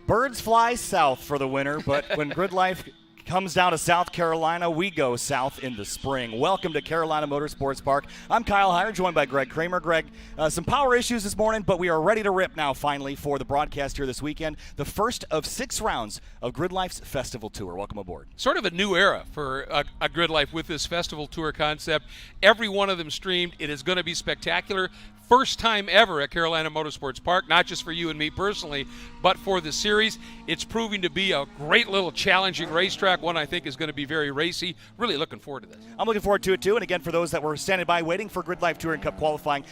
Birds fly south for the winter, but when GRIDLIFE comes down to South Carolina, we go south in the spring. Welcome to Carolina Motorsports Park. I'm Kyle Heyer, joined by Greg Kramer. Greg, some power issues this morning, but we are ready to rip now, finally, for the broadcast here this weekend. The first of 6 rounds of GRIDLIFE's Festival Tour. Welcome aboard. Sort of a new era for a GRIDLIFE with this Festival Tour concept. Every one of them streamed. It is going to be spectacular. First time ever at Carolina Motorsports Park, not just for you and me personally, but for the series. It's proving to be a great little challenging racetrack, one I think is going to be very racy. Really looking forward to this. I'm looking forward to it too, and again, for those that were standing by waiting for GRIDLIFE Touring Cup qualifying,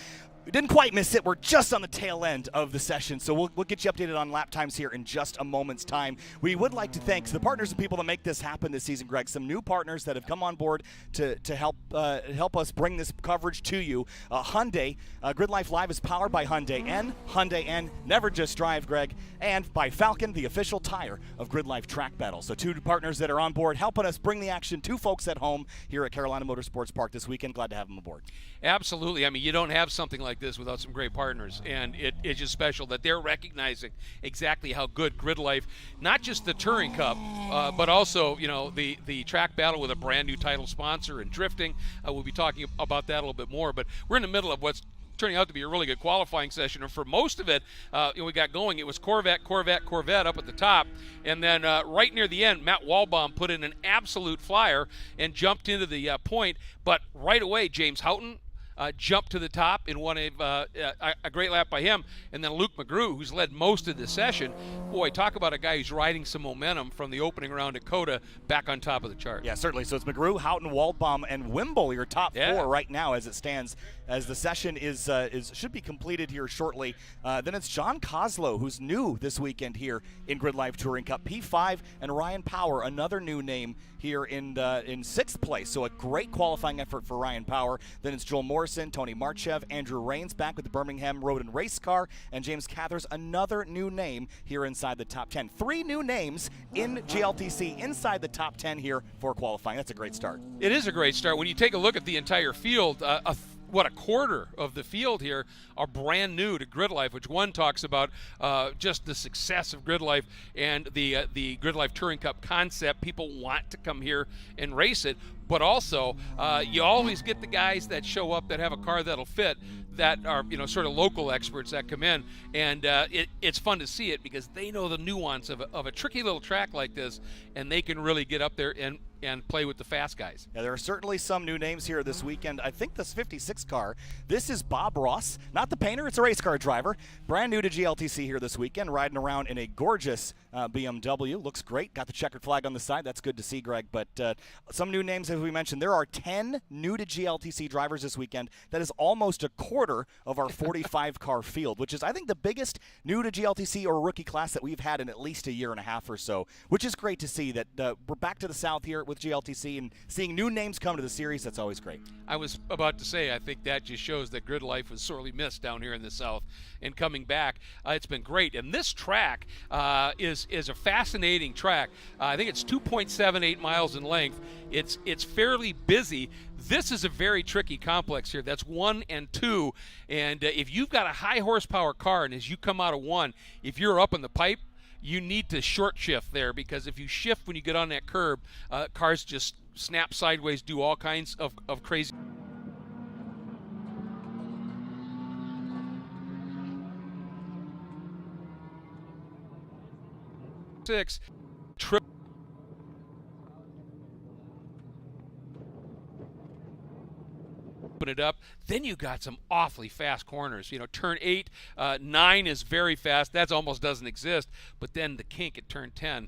we didn't quite miss it. We're just on the tail end of the session, so we'll get you updated on lap times here in just a moment's time. We would like to thank the partners and people that make this happen this season, Greg. Some new partners that have come on board to help us bring this coverage to you. Hyundai, GRIDLIFE Live is powered by Hyundai N, Never Just Drive, Greg, and by Falcon, the official tire of GRIDLIFE Track Battle. So 2 partners that are on board helping us bring the action to folks at home here at Carolina Motorsports Park this weekend. Glad to have them aboard. Absolutely. I mean, you don't have something like this without some great partners, and it's just special that they're recognizing exactly how good GRIDLIFE, not just the Touring Cup, but also, you know, the track battle with a brand new title sponsor and drifting. We'll be talking about that a little bit more, but we're in the middle of what's turning out to be a really good qualifying session, and for most of it, we got going. It was Corvette up at the top, and then right near the end, Matt Walbaum put in an absolute flyer and jumped into the point, but right away, James Houghton jumped to the top in one of a great lap by him, and then Luke McGrew, who's led most of the session. Boy, talk about a guy who's riding some momentum from the opening round at Coda back on top of the chart. Yeah, certainly. So it's McGrew, Houghton, Waldbaum, and Wimble, your top 4 right now as it stands, as the session should be completed here shortly. Then it's John Koslow, who's new this weekend here in GRIDLIFE Touring Cup, P5, and Ryan Power, another new name here in 6th place. So a great qualifying effort for Ryan Power. Then it's Joel Morrison, Tony Marchev, Andrew Raines back with the Birmingham Road and Race Car, and James Cathers, another new name here inside the top 10. 3 new names in GLTC inside the top 10 here for qualifying. That's a great start. It is a great start. When you take a look at the entire field, a quarter of the field here are brand new to GRIDLIFE, which one talks about just the success of GRIDLIFE and the GRIDLIFE Touring Cup concept. People want to come here and race it, but also you always get the guys that show up that have a car that'll fit, that are, you know, sort of local experts that come in, and it's fun to see it because they know the nuance of a tricky little track like this, and they can really get up there and play with the fast guys. Yeah, there are certainly some new names here this weekend. I think this 56 car, this is Bob Ross, not the painter, it's a race car driver. Brand new to GLTC here this weekend, riding around in a gorgeous BMW. Looks great, got the checkered flag on the side. That's good to see, Greg. But some new names, as we mentioned, there are 10 new to GLTC drivers this weekend. That is almost a quarter of our 45 car field, which is, I think, the biggest new to GLTC or rookie class that we've had in at least a year and a half or so, which is great to see that we're back to the South here with GLTC, and seeing new names come to the series, that's always great. I was about to say, I think that just shows that GRIDLIFE was sorely missed down here in the South, and coming back, it's been great. And this track is a fascinating track. I think it's 2.78 miles in length. It's fairly busy. This is a very tricky complex here. That's 1 and 2, and if you've got a high horsepower car, and as you come out of 1, if you're up in the pipe, you need to short shift there, because if you shift when you get on that curb, cars just snap sideways, do all kinds of crazy. Trip. Open it up, then you got some awfully fast corners. You know, turn 8, 9 is very fast. That almost doesn't exist. But then the kink at turn 10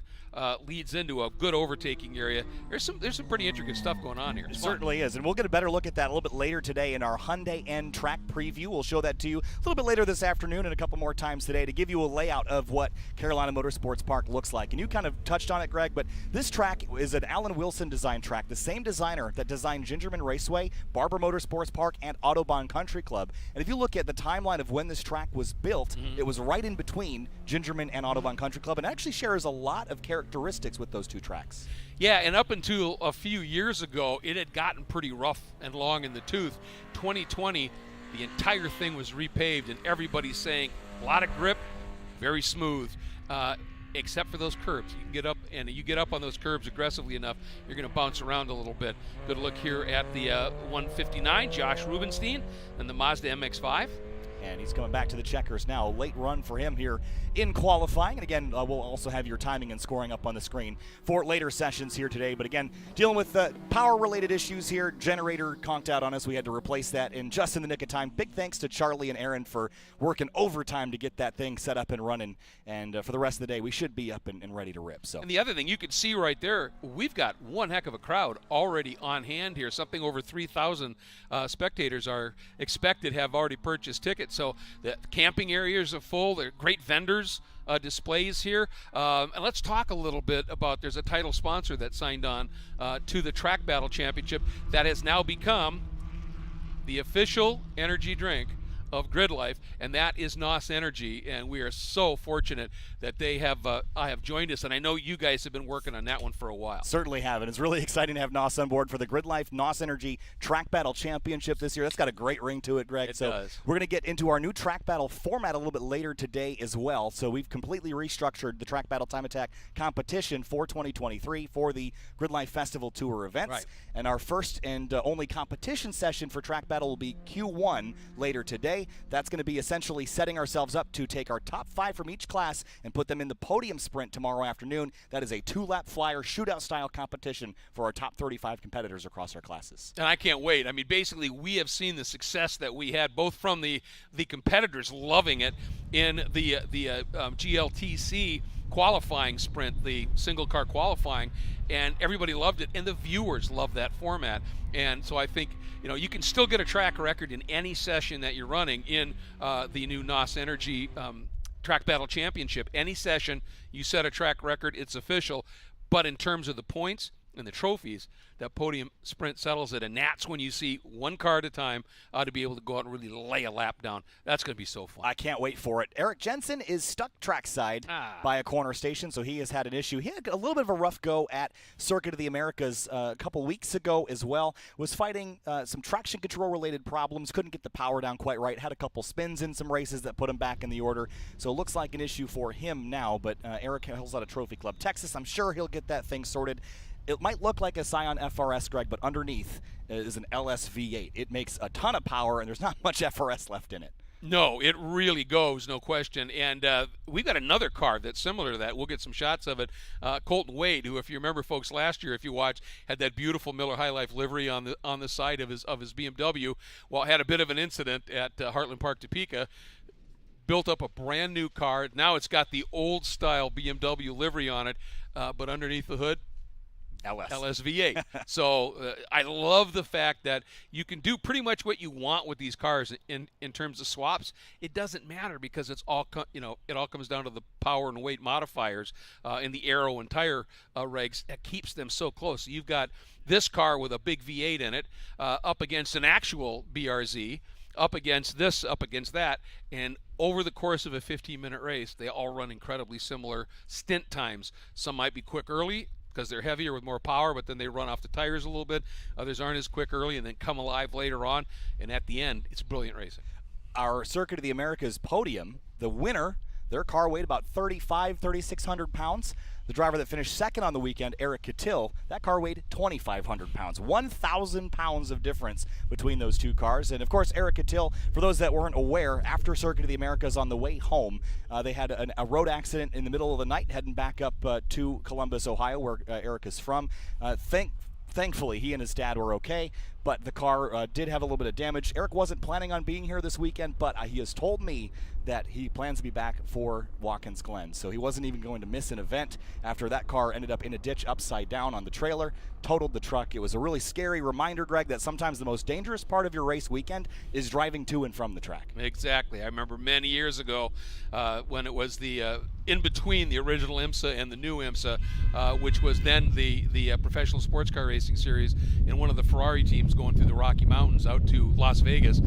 leads into a good overtaking area. There's some pretty intricate stuff going on here. It certainly is, and we'll get a better look at that a little bit later today in our Hyundai N track preview. We'll show that to you a little bit later this afternoon and a couple more times today to give you a layout of what Carolina Motorsports Park looks like. And you kind of touched on it, Greg, but this track is an Alan Wilson design track, the same designer that designed Gingerman Raceway, Barber Motorsports Park, and Autobahn Country Club. And if you look at the timeline of when this track was built, it was right in between Gingerman and Autobahn Country Club, and actually shares a lot of characteristics with those two tracks. Yeah, and up until a few years ago, it had gotten pretty rough and long in the tooth. 2020, the entire thing was repaved, and everybody's saying a lot of grip, very smooth. except for those curbs. You can get up, and you get up on those curbs aggressively enough, you're going to bounce around a little bit. Good look here at the 159, Josh Rubenstein, and the Mazda MX-5. And he's coming back to the checkers now. A late run for him here in qualifying. And again, we'll also have your timing and scoring up on the screen for later sessions here today. But again, dealing with power-related issues here. Generator conked out on us. We had to replace that in just in the nick of time. Big thanks to Charlie and Aaron for working overtime to get that thing set up and running. And for the rest of the day, we should be up and ready to rip. So. And the other thing you can see right there, we've got one heck of a crowd already on hand here. Something over 3,000 spectators are expected, have already purchased tickets. So the camping areas are full. There are great vendors displays here. And let's talk a little bit about, there's a title sponsor that signed on to the Track Battle Championship that has now become the official energy drink of GRIDLIFE, and that is NOS Energy, and we are so fortunate that they have joined us, and I know you guys have been working on that one for a while. Certainly have, and it's really exciting to have NOS on board for the GRIDLIFE NOS Energy Track Battle Championship this year. That's got a great ring to it, Greg. It so does. We're going to get into our new track battle format a little bit later today as well. So we've completely restructured the Track Battle Time Attack competition for 2023 for the GRIDLIFE Festival Tour events. Right. And our first and only competition session for Track Battle will be Q1 later today. That's going to be essentially setting ourselves up to take our top 5 from each class and put them in the podium sprint tomorrow afternoon. That is a 2-lap flyer shootout style competition for our top 35 competitors across our classes. And I can't wait. I mean, basically, we have seen the success that we had, both from the competitors loving it in the GLTC qualifying sprint, the single car qualifying, and everybody loved it, and the viewers love that format. And so I think, you can still get a track record in any session that you're running in the new NOS Energy Track Battle Championship. Any session, you set a track record, it's official. But in terms of the points and the trophies, that podium sprint settles it, and that's when you see one car at a time to be able to go out and really lay a lap down. That's going to be so fun. I can't wait for it. Eric Jensen is stuck trackside by a corner station, so he has had an issue. He had a little bit of a rough go at Circuit of the Americas a couple weeks ago as well. Was fighting some traction control related problems, couldn't get the power down quite right, had a couple spins in some races that put him back in the order. So it looks like an issue for him now, but Eric hails out of Trophy Club Texas. I'm sure he'll get that thing sorted. It might look like a Scion FRS, Greg, but underneath is an LS V8. It makes a ton of power, and there's not much FRS left in it. No, it really goes, no question. And we've got another car that's similar to that. We'll get some shots of it. Colton Wade, who, if you remember, folks, last year, if you watched, had that beautiful Miller High Life livery on the side of his BMW. Well, had a bit of an incident at Heartland Park, Topeka. Built up a brand new car. Now it's got the old style BMW livery on it, but underneath the hood, LS V8. So I love the fact that you can do pretty much what you want with these cars in terms of swaps. It doesn't matter because it's all it all comes down to the power and weight modifiers in the aero and tire regs that keeps them so close. So you've got this car with a big V8 in it up against an actual BRZ, up against this, up against that, and over the course of a 15-minute race, they all run incredibly similar stint times. Some might be quick early because they're heavier with more power, but then they run off the tires a little bit. Others aren't as quick early and then come alive later on. And at the end, it's brilliant racing. Our Circuit of the Americas podium, the winner, their car weighed about 3,600 pounds. The driver that finished second on the weekend, Eric Catil, that car weighed 2,500 pounds. 1,000 pounds of difference between those two cars. And, of course, Eric Catil, for those that weren't aware, after Circuit of the Americas on the way home, they had a road accident in the middle of the night heading back up to Columbus, Ohio, where Eric is from. Thankfully, he and his dad were okay, but the car did have a little bit of damage. Eric wasn't planning on being here this weekend, but he has told me that he plans to be back for Watkins Glen. So he wasn't even going to miss an event after that car ended up in a ditch upside down on the trailer, totaled the truck. It was a really scary reminder, Greg, that sometimes the most dangerous part of your race weekend is driving to and from the track. Exactly. I remember many years ago when it was the in between the original IMSA and the new IMSA, which was then the Professional Sports Car Racing Series, and one of the Ferrari teams going through the Rocky Mountains out to Las Vegas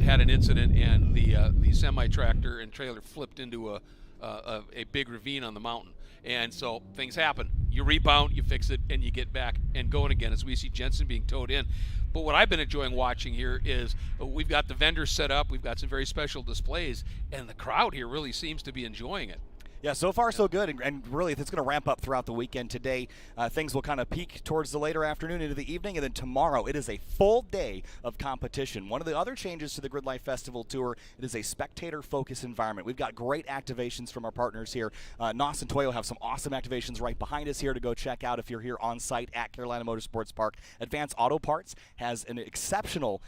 had an incident, and the semi-tractor and trailer flipped into a big ravine on the mountain. And so things happen. You rebound, you fix it, and you get back and going again as we see Jensen being towed in. But what I've been enjoying watching here is we've got the vendors set up, we've got some very special displays, and the crowd here really seems to be enjoying it. Yeah, so far so good, and really it's going to ramp up throughout the weekend. Today, things will kind of peak towards the later afternoon into the evening, and then tomorrow it is a full day of competition. One of the other changes to the GRIDLIFE Festival Tour, it is a spectator-focused environment. We've got great activations from our partners here. NOS and Toyo have some awesome activations right behind us here to go check out if you're here on site at Carolina Motorsports Park. Advanced Auto Parts has an exceptional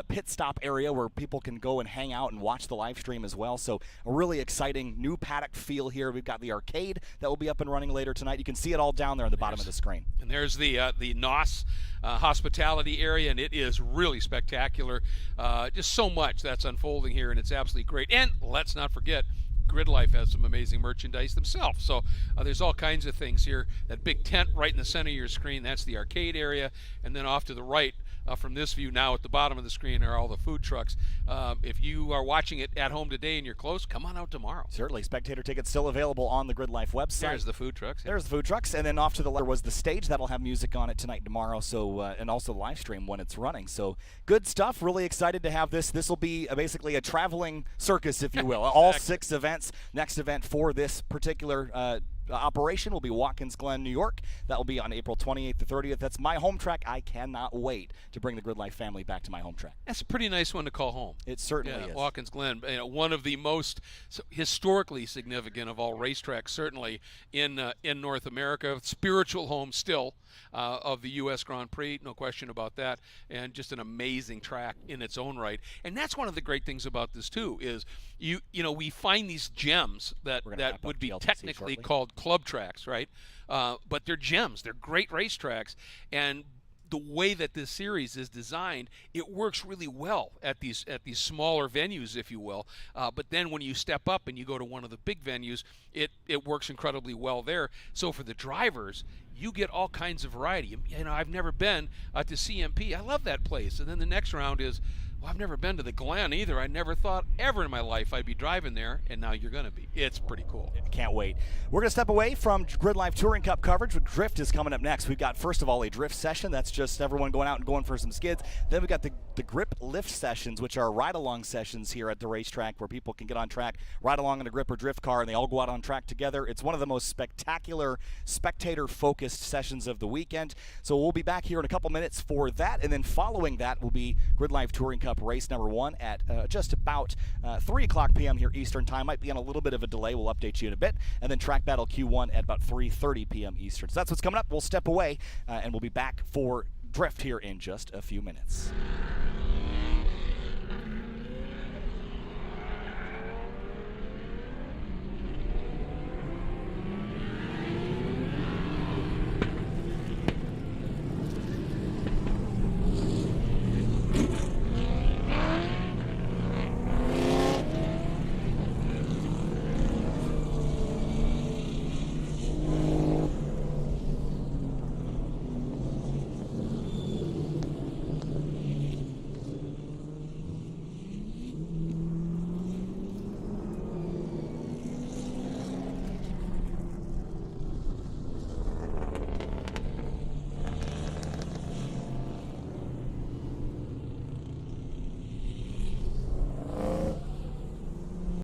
pit stop area where people can go and hang out and watch the live stream as well. So a really exciting new paddock feel here. We've got the arcade that will be up and running later tonight. You can see it all down there on the bottom of the screen. And there's the NOS hospitality area, and it is really spectacular. Just so much that's unfolding here, and it's absolutely great. And let's not forget, GRIDLIFE has some amazing merchandise themselves. So there's all kinds of things here. That big tent right in the center of your screen, that's the arcade area. And then off to the right, from this view now at the bottom of the screen are all the food trucks. If you are watching it at home today and you're close, come on out tomorrow. Certainly. Spectator tickets still available on the GRIDLIFE website. There's the food trucks. There's the food trucks. And then off to the left was the stage that'll have music on it tonight and tomorrow. So and also the live stream when it's running. So good stuff. Really excited to have this. This will be basically a traveling circus, if you will. Exactly. All 6 events. Next event for this particular operation will be Watkins Glen, New York. That will be on April 28th to 30th. That's my home track. I cannot wait to bring the GRIDLIFE family back to my home track. That's a pretty nice one to call home. It certainly is. Watkins Glen, one of the most historically significant of all racetracks, certainly in North America. Spiritual home still of the U.S. Grand Prix, no question about that, and just an amazing track in its own right. And that's one of the great things about this too is you know we find these gems that would be GLTC technically shortly. called club tracks, right? But they're gems. They're great racetracks, and the way that this series is designed, it works really well at these smaller venues, if you will. But then when you step up and you go to one of the big venues, it works incredibly well there. So for the drivers, you get all kinds of variety. You know, I've never been to CMP. I love that place. And then the next round is, well, I've never been to the Glen either. I never thought ever in my life I'd be driving there, and now you're going to be. It's pretty cool. Can't wait. We're going to step away from GRIDLIFE Touring Cup coverage. Drift is coming up next. We've got, first of all, a drift session. That's just everyone going out and going for some skids. Then we've got the grip lift sessions, which are ride-along sessions here at the racetrack where people can get on track, ride along in a grip or drift car, and they all go out on track together. It's one of the most spectacular, spectator-focused sessions of the weekend. So we'll be back here in a couple minutes for that, and then following that will be GRIDLIFE Touring Cup race number 1 at just about 3 o'clock p.m. here Eastern time. Might be on a little bit of a delay. We'll update you in a bit. And then Track Battle Q1 at about 3:30 p.m. Eastern. So that's what's coming up. We'll step away, and we'll be back for Drift here in just a few minutes.